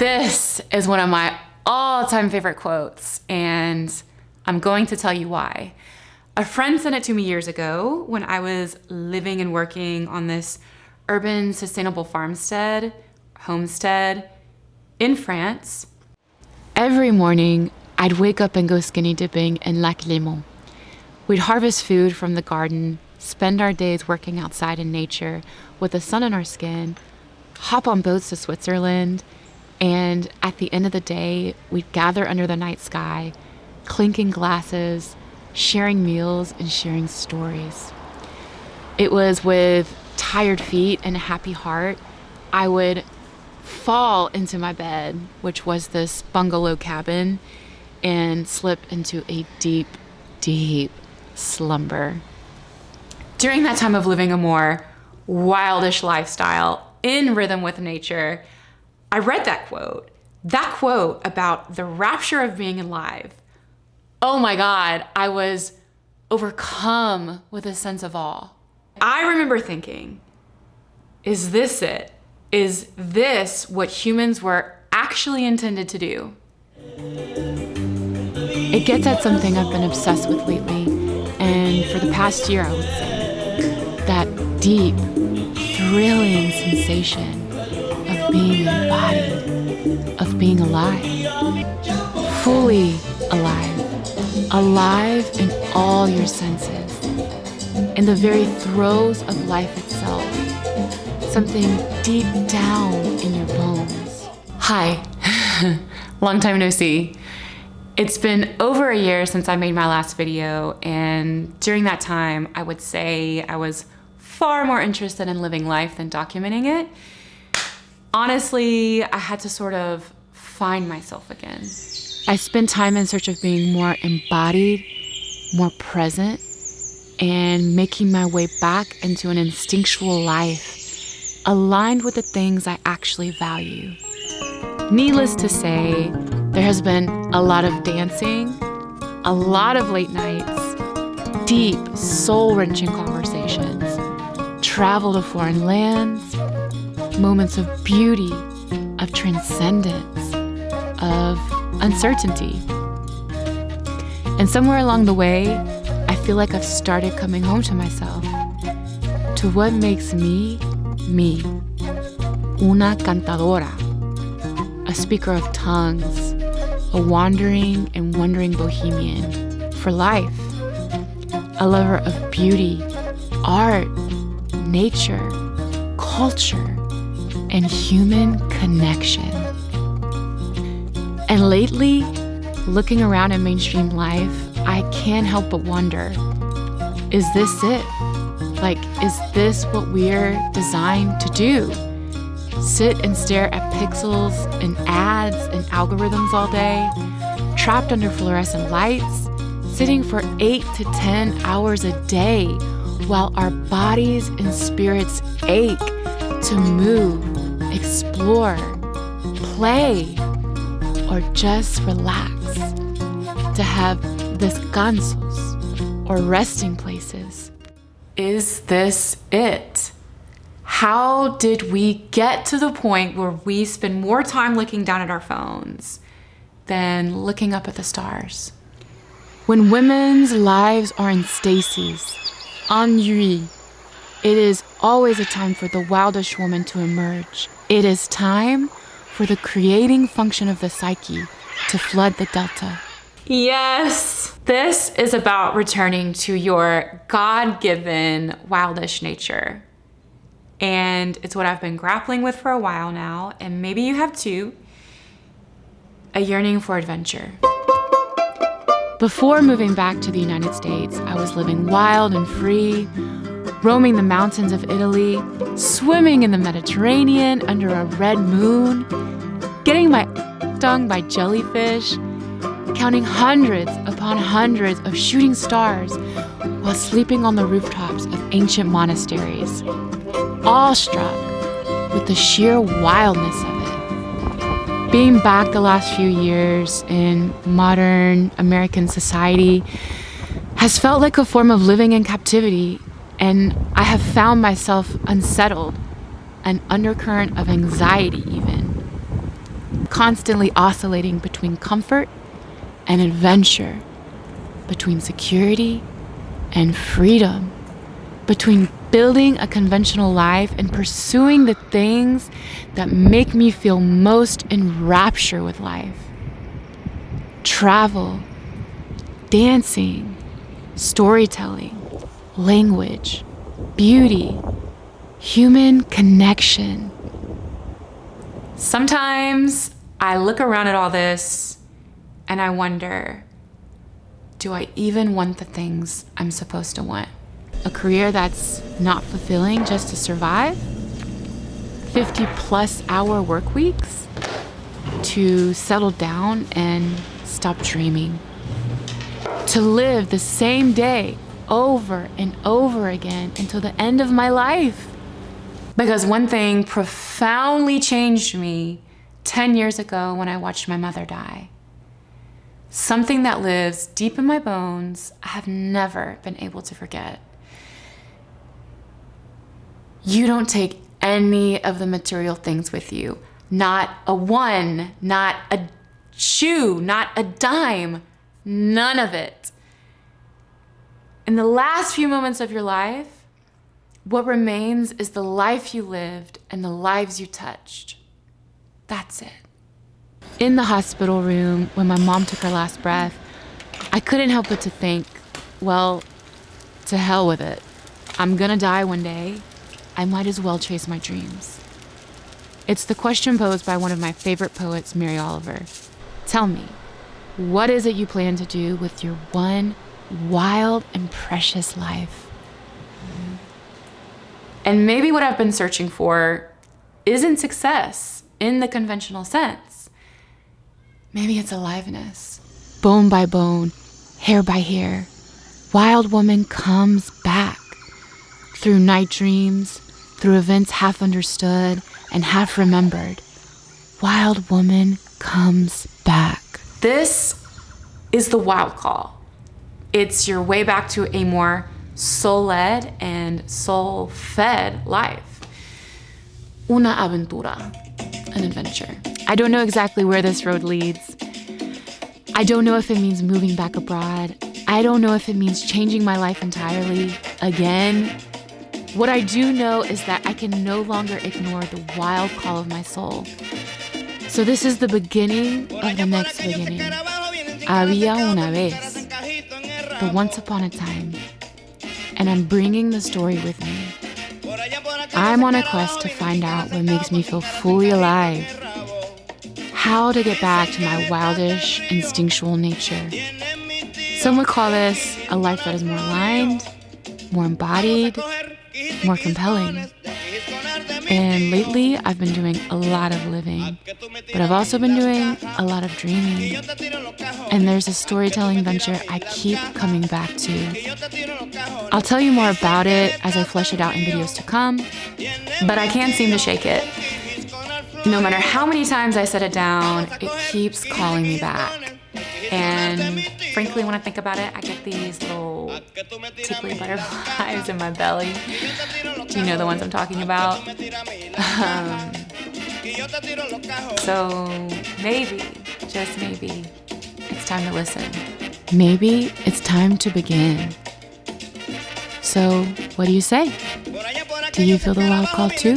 This is one of my all-time favorite quotes, and I'm going to tell you why. A friend sent it to me years ago when I was living and working on this urban sustainable homestead in France. Every morning, I'd wake up and go skinny dipping in Lac Léman. We'd harvest food from the garden, spend our days working outside in nature with the sun on our skin, hop on boats to Switzerland, and at the end of the day, we'd gather under the night sky, clinking glasses, sharing meals, and sharing stories. It was with tired feet and a happy heart, I would fall into my bed, which was this bungalow cabin, and slip into a deep, deep slumber. During that time of living a more wildish lifestyle in rhythm with nature, I read that quote about the rapture of being alive. Oh my God, I was overcome with a sense of awe. I remember thinking, is this it? Is this what humans were actually intended to do? It gets at something I've been obsessed with lately, and for the past year, I would say, that deep, thrilling sensation of being embodied, of being alive, fully alive in all your senses, in the very throes of life itself, something deep down in your bones. Hi, long time no see. It's been over a year since I made my last video, and during that time, I would say I was far more interested in living life than documenting it. Honestly, I had to sort of find myself again. I spent time in search of being more embodied, more present, and making my way back into an instinctual life, aligned with the things I actually value. Needless to say, there has been a lot of dancing, a lot of late nights, deep, soul-wrenching conversations, travel to foreign lands, moments of beauty, of transcendence, of uncertainty. And somewhere along the way, I feel like I've started coming home to myself, to what makes me, me. Una cantadora, a speaker of tongues, a wandering and wondering bohemian for life, a lover of beauty, art, nature, culture, and human connection. And lately, looking around at mainstream life, I can't help but wonder, is this it? Like, is this what we're designed to do? Sit and stare at pixels and ads and algorithms all day, trapped under fluorescent lights, sitting for 8 to 10 hours a day while our bodies and spirits ache to move, explore, play, or just relax, to have descansos, or resting places. Is this it? How did we get to the point where we spend more time looking down at our phones than looking up at the stars? When women's lives are in stasis, ennui, it is always a time for the wildish woman to emerge. It is time for the creating function of the psyche to flood the delta. Yes, this is about returning to your God-given wildish nature. And it's what I've been grappling with for a while now, and maybe you have too, a yearning for adventure. Before moving back to the United States, I was living wild and free, roaming the mountains of Italy, swimming in the Mediterranean under a red moon, getting my stung by jellyfish, counting hundreds upon hundreds of shooting stars while sleeping on the rooftops of ancient monasteries, awestruck with the sheer wildness of it. Being back the last few years in modern American society has felt like a form of living in captivity, and I have found myself unsettled, an undercurrent of anxiety even. constantly oscillating between comfort and adventure, between security and freedom, between building a conventional life and pursuing the things that make me feel most in rapture with life. Travel, dancing, storytelling, language, beauty, human connection. Sometimes I look around at all this and I wonder, do I even want the things I'm supposed to want? A career that's not fulfilling just to survive? 50+ hour work weeks? To settle down and stop dreaming? To live the same day over and over again until the end of my life? Because one thing profoundly changed me 10 years ago when I watched my mother die. Something that lives deep in my bones, I have never been able to forget. You don't take any of the material things with you. Not a one, not a shoe, not a dime, none of it. In the last few moments of your life, what remains is the life you lived and the lives you touched. That's it. In the hospital room, when my mom took her last breath, I couldn't help but to think, well, to hell with it. I'm gonna die one day. I might as well chase my dreams. It's the question posed by one of my favorite poets, Mary Oliver. Tell me, what is it you plan to do with your one wild and precious life? And maybe what I've been searching for isn't success in the conventional sense. Maybe it's aliveness. Bone by bone, hair by hair, wild woman comes back. Through night dreams, through events half understood and half remembered, wild woman comes back. This is the wild call. It's your way back to a more soul-led and soul-fed life. Una aventura, an adventure. I don't know exactly where this road leads. I don't know if it means moving back abroad. I don't know if it means changing my life entirely again. What I do know is that I can no longer ignore the wild call of my soul. So this is the beginning of the next beginning. Había una vez, the once upon a time. And I'm bringing the story with me. I'm on a quest to find out what makes me feel fully alive. How to get back to my wildish, instinctual nature. Some would call this a life that is more aligned, more embodied, more compelling. And lately, I've been doing a lot of living, but I've also been doing a lot of dreaming. And there's a storytelling venture I keep coming back to. I'll tell you more about it as I flesh it out in videos to come, but I can't seem to shake it. No matter how many times I set it down, it keeps calling me back. And frankly, when I think about it, I get these little tickly butterflies in my belly. Do you know the ones I'm talking about? So maybe, just maybe, it's time to listen. Maybe it's time to begin. So, what do you say? Do you feel the wild call too?